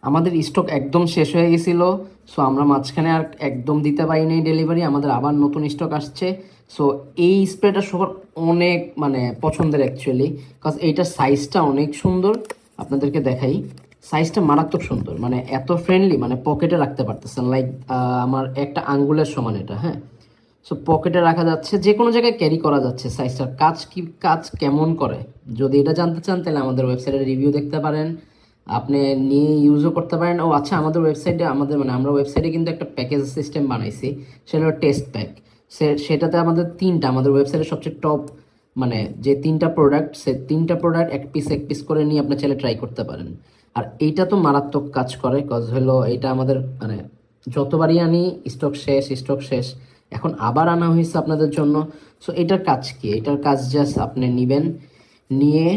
আমাদের স্টক একদম শেষ হয়ে গেছিল। সো আমরা মাঝখানে আর একদম দিতে পারিনি ডেলিভারি, আমাদের আবার নতুন স্টক আসছে। সো এই স্প্রেটা সবার অনেক মানে পছন্দের অ্যাকচুয়ালি, বিকজ এইটার সাইজটা অনেক সুন্দর। আপনাদেরকে দেখাই, সাইজটা মারাত্মক সুন্দর, মানে এত ফ্রেন্ডলি, মানে পকেটে রাখতে পারতেছেন, লাইক আমার একটা আঙ্গুলের সমান এটা, হ্যাঁ। সো পকেটে রাখা যাচ্ছে, যে কোনো জায়গায় ক্যারি করা যাচ্ছে। সাইজটার কাজ কেমন করে, যদি এটা জানতে চান তাহলে আমাদের ওয়েবসাইটের রিভিউ দেখতে পারেন, আপনি নিয়ে ইউজও করতে পারেন। ও আচ্ছা, আমাদের ওয়েবসাইটে আমরা ওয়েবসাইটে কিন্তু একটা প্যাকেজ সিস্টেম বানাইছি, সেটা হলো টেস্ট প্যাক। সেটাতে আমাদের ওয়েবসাইটের সবচেয়ে টপ মানে যে তিনটা প্রোডাক্ট, সে তিনটা প্রোডাক্ট এক পিস করে নিয়ে আপনি চাইলে ট্রাই করতে পারেন। আর এইটা তো মারাত্মক কাজ করে, কজ হলো এটা আমাদের মানে যতবারই আনি স্টক শেষ, এখন আবার আনা হয়েছে আপনাদের জন্য। সো এটার কাজ কি, এটার কাজ জাস্ট আপনি নিবেন, নিয়ে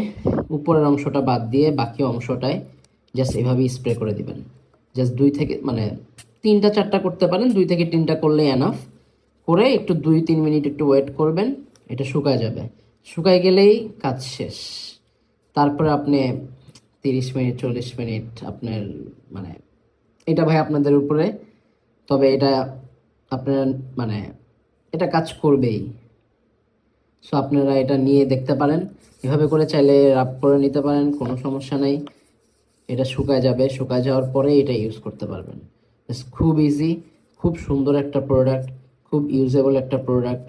উপরের অংশটা বাদ দিয়ে বাকি অংশটায় জাস্ট এভাবেই স্প্রে করে দিবেন। জাস্ট দুই থেকে মানে তিনটা চারটা করতে পারেন, দুই থেকে তিনটা করলে এনাফ। করে একটু 2-3 মিনিট একটু ওয়েট করবেন, এটা শুকায় যাবে। শুকায় গেলেই কাজ শেষ। তারপরে আপনি 30 মিনিট 40 মিনিট আপনার মানে এটা ভাই আপনাদের উপরে। তবে এটা আপনার মানে এটা কাজ করবেই। সো আপনারা এটা নিয়ে দেখতে পারেন, এভাবে করে চাইলে রাব করে নিতে পারেন, কোনো সমস্যা নেই। এটা শুকায় যাবে, শুকায় যাওয়ার পরে এটা ইউজ করতে পারবেন। খুব ইজি, খুব সুন্দর একটা প্রোডাক্ট, খুব ইউজেবল একটা প্রোডাক্ট।